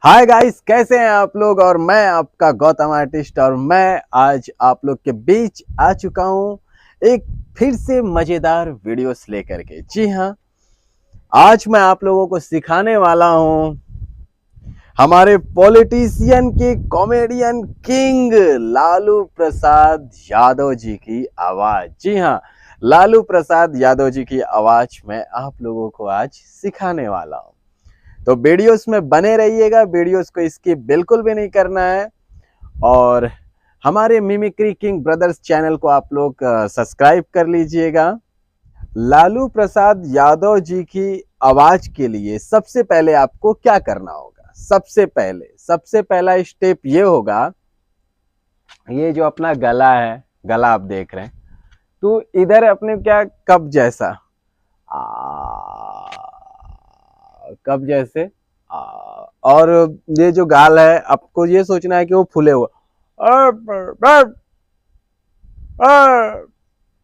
Hi guys, कैसे हैं आप लोग। और मैं आपका गौतम आर्टिस्ट और मैं आज आप लोग के बीच आ चुका हूं एक फिर से मजेदार वीडियोस लेकर के। जी हाँ, आज मैं आप लोगों को सिखाने वाला हूं हमारे पॉलिटिशियन के कॉमेडियन किंग लालू प्रसाद यादव जी की आवाज। जी हाँ, लालू प्रसाद यादव जी की आवाज मैं आप लोगों को आज सिखाने वाला हूं। तो वीडियोस में बने रहिएगा, वीडियोस को स्किप बिल्कुल भी नहीं करना है। और हमारे मिमिक्री किंग ब्रदर्स चैनल को आप लोग सब्सक्राइब कर लीजिएगा। लालू प्रसाद यादव जी की आवाज के लिए सबसे पहले आपको क्या करना होगा। सबसे पहला स्टेप ये होगा, ये जो अपना गला है, गला आप देख रहे हैं, तो इधर अपने क्या कप जैसा कप जैसे और ये जो गाल है, आपको ये सोचना है कि वो फूले हुआ।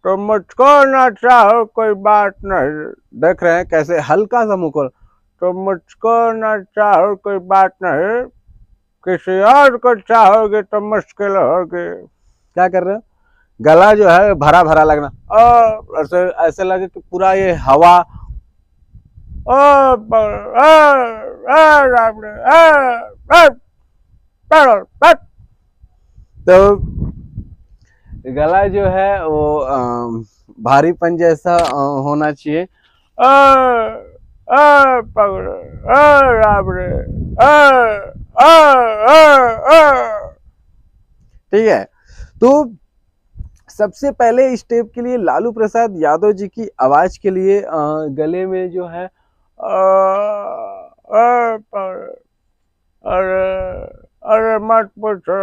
तो मुझको ना चाहो कोई बात नहीं। देख रहे हैं कैसे हल्का सा मुंह खोल। तो मुझको ना चाहो कोई बात नहीं, किसी और को चाहोगे तो मुश्किल होगी। क्या कर रहे हो? गला जो है भरा भरा लगना, ऐसे ऐसे लगे कि पूरा ये हवा तो गला जो है वो भारीपन जैसा होना चाहिए। ठीक है, तो सबसे पहले स्टेप के लिए लालू प्रसाद यादव जी की आवाज के लिए गले में जो है अरे अरे मत पूछो,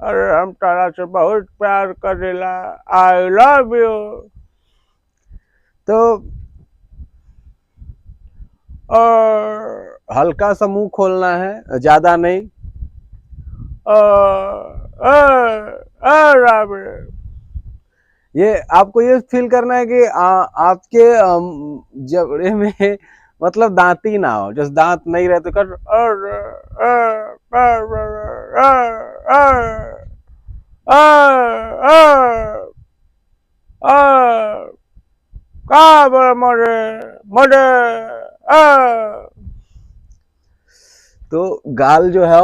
अरे हम तारा से बहुत प्यार करेला, आई लव यू। तो हल्का सा मुंह खोलना है, ज्यादा नहीं। ये आपको ये फील करना है कि आपके जबड़े में मतलब दांती ना हो, जैसे दांत नहीं रहे तो कर तो गाल जो है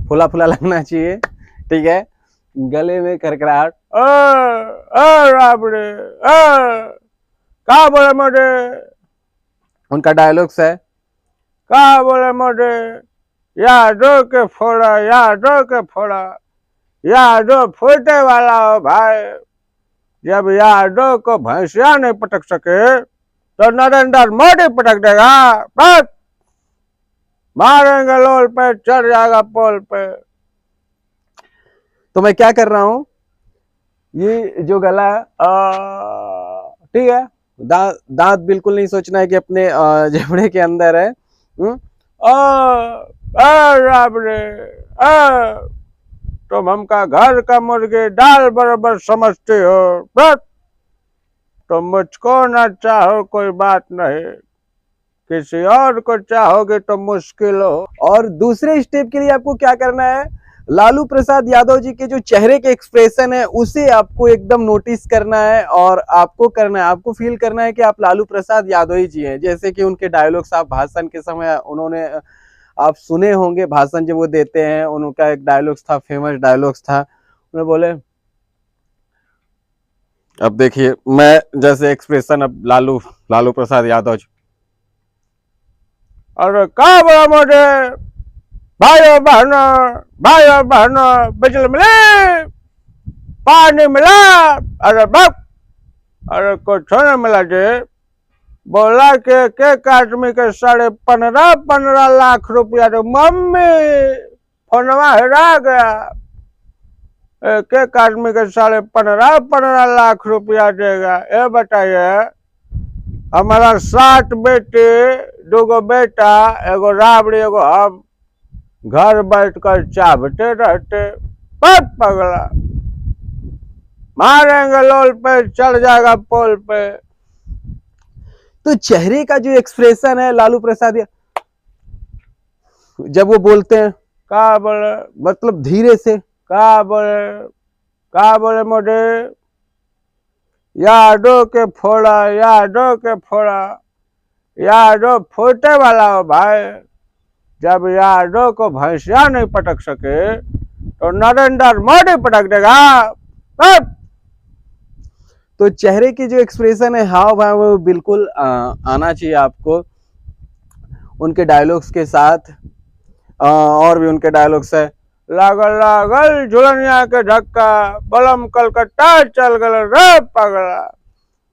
फुला फुला लगना चाहिए। ठीक है, गले में करकराहट, का बोले मोटे। उनका डायलॉग्स है, का बोले मोटे, यादों के फोड़ा, यादों के फोड़ा, यादों फूटे वाला हो भाई। जब यादों को भैंसिया नहीं पटक सके तो नरेंद्र मोदी पटक देगा। बस मारेंगे लोल पे, चढ़ जाएगा पोल पे। तो मैं क्या कर रहा हूं, ये जो गला ठीक है, दांत बिल्कुल नहीं सोचना है कि अपने जबड़े के अंदर है। तुम हमका घर का मुर्गी दाल बराबर समझते हो, बस तो मुझको ना चाहो कोई बात नहीं, किसी और को चाहोगे तो मुश्किल हो। और दूसरे स्टेप के लिए आपको क्या करना है, लालू प्रसाद यादव जी के जो चेहरे के एक्सप्रेशन है उसे आपको एकदम नोटिस करना है और आपको करना है, आपको फील करना है कि आप लालू प्रसाद यादव ही जी हैं। जैसे कि उनके डायलॉग्स आप भाषण के समय उन्होंने आप सुने होंगे, भाषण जब वो देते हैं, उनका एक डायलॉग्स था, फेमस डायलॉग्स था, उन्होंने बोले, अब देखिए मैं जैसे एक्सप्रेशन अब लालू प्रसाद यादव जी, अरे का बोला मोटे, भाइयों बहनों बिजली मिले, पानी मिला, अरे बाप, अरे कुछ नहीं मिला जी। बोला कि एक आदमी के 15.5 लाख रुपया, तो मम्मी फोनवा हेरा गया। एक आदमी के 15.5 लाख रुपया देगा। ये बताइए, हमारा 7 बेटे, 2 बेटा, एगो राबड़ी, एगो हम, घर बैठ कर चाहते रहते। बहुत पगला, मारेंगे लोल पे, चढ़ जाएगा पोल पे। तो चेहरे का जो एक्सप्रेशन है लालू प्रसाद, जब वो बोलते हैं का बोले, मतलब धीरे से का बोले मोटे, यादों के फोड़ा, यादों के फोड़ा, यादों फोटे वाला हो भाई। जब यादों को भैंसिया नहीं पटक सके तो नरेंद्र मोदी पटक देगा। तो चेहरे की जो एक्सप्रेशन है, हाव भाव, वो बिल्कुल आना चाहिए आपको उनके डायलॉग्स के साथ। और भी उनके डायलॉग्स है, लागल लागल झुलनिया के धक्का, बलम कलकत्ता चल गल रे पगला।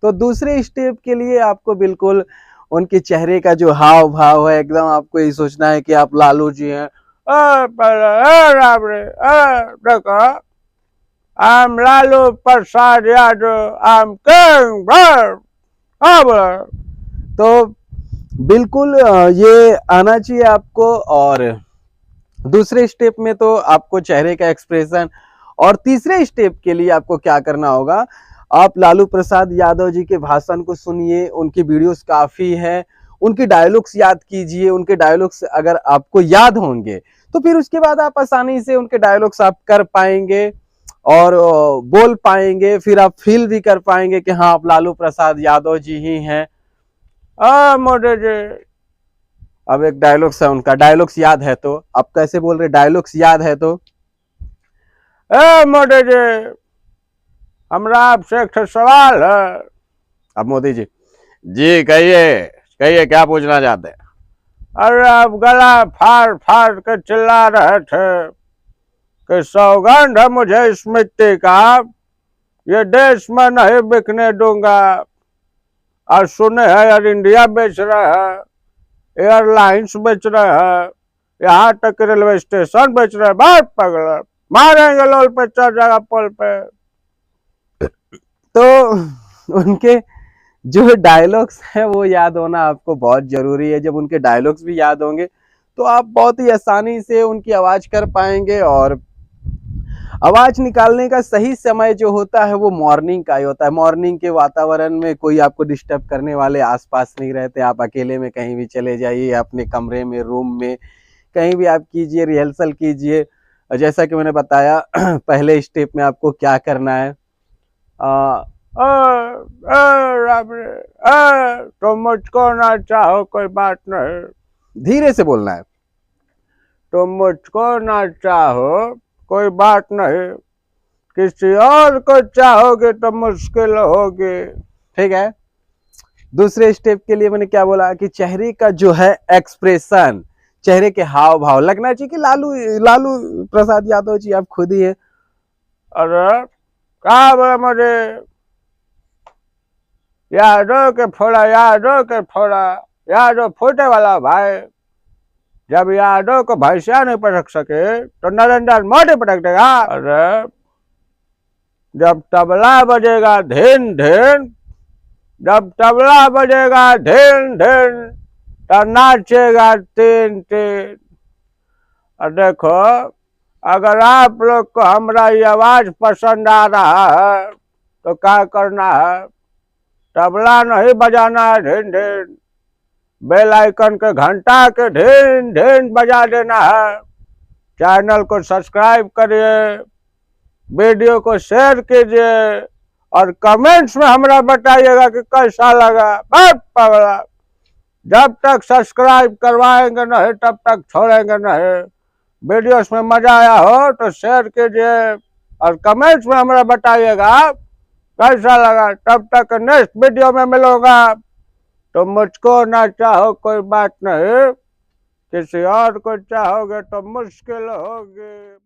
तो दूसरे स्टेप के लिए आपको बिल्कुल उनके चेहरे का जो हाव भाव है, एकदम आपको यही सोचना है कि आप लालू जी हैं। देखो, I am Lalu Prasad Yadav, I am king. तो बिल्कुल ये आना चाहिए आपको। और दूसरे स्टेप में तो आपको चेहरे का एक्सप्रेशन, और तीसरे स्टेप के लिए आपको क्या करना होगा, आप लालू प्रसाद यादव जी के भाषण को सुनिए, उनकी वीडियोस काफी है, उनके डायलॉग्स याद कीजिए। उनके डायलॉग्स अगर आपको याद होंगे तो फिर उसके बाद आप आसानी से उनके डायलॉग्स आप कर पाएंगे और बोल पाएंगे। फिर आप फील भी कर पाएंगे कि हाँ, आप लालू प्रसाद यादव जी ही हैं। मोदी जी, अब एक डायलॉग्स है उनका, डायलॉग्स याद है तो आप कैसे बोल रहे, डायलॉग्स याद है तो, मोदी जी हमरा आपसे एक सवाल है। अब मोदी जी, जी कहिए कहिए, क्या पूछना चाहते हैं। अरे आप गला फाड़ फाड़ के चिल्ला रहे थे कि सौगंध है मुझे इस मिट्टी का, ये देश में नहीं बिकने दूंगा। और सुने है एयर इंडिया बेच रहे हैं, एयरलाइंस बेच रहे हैं, यहाँ तक रेलवे स्टेशन बेच रहे हैं। बात पगला, मारेंगे लोल पे, चढ़ जाएगा पुल पे। तो उनके जो डायलॉग्स हैं वो याद होना आपको बहुत जरूरी है। जब उनके डायलॉग्स भी याद होंगे तो आप बहुत ही आसानी से उनकी आवाज कर पाएंगे। और आवाज निकालने का सही समय जो होता है वो मॉर्निंग का ही होता है। मॉर्निंग के वातावरण में कोई आपको डिस्टर्ब करने वाले आसपास नहीं रहते। आप अकेले में कहीं भी चले जाइए, अपने कमरे में, रूम में, कहीं भी आप कीजिए, रिहर्सल कीजिए। जैसा कि मैंने बताया पहले स्टेप में आपको क्या करना है, तो मुझको ना चाहो कोई बात नहीं, धीरे से बोलना है। तो मुझको ना चाहो कोई बात नहीं, किसी और को चाहोगे तो मुश्किल होगी। ठीक है। दूसरे स्टेप के लिए मैंने क्या बोला कि चेहरे का जो है एक्सप्रेशन, चेहरे के हाव भाव लगना चाहिए कि लालू प्रसाद यादव जी आप खुद ही है। अरे क्या बोला मुझे, यादव के फोड़ा, यादव के फोड़ा, यादव फोटे वाला भाई। जब यादव को भैंसिया नहीं पटक सके तो नरेंद्र मोदी पटक देगा। अरे जब तबला बजेगा धीन धीन, जब तबला बजेगा धीन धीन, तो नाचेगा तीन तीन। और देखो, अगर आप लोग को हमारा ये आवाज पसंद आ रहा है तो क्या करना है, तबला नहीं बजाना है ढीन ढीन, बेल आइकन के घंटा के ढीन ढीन बजा देना है। चैनल को सब्सक्राइब करिए, वीडियो को शेयर कीजिए और कमेंट्स में हमरा बताइएगा कि कैसा लगा। बहुत पगला, जब तक सब्सक्राइब करवाएंगे नहीं तब तक छोड़ेंगे नहीं। वीडियोस में मजा आया हो तो शेयर कीजिए और कमेंट्स में हमरा बताइएगा कैसा लगा। तब तक नेक्स्ट वीडियो में मिलूंगा। तो मुझको ना चाहो कोई बात नहीं, किसी और को चाहोगे तो मुश्किल होगी।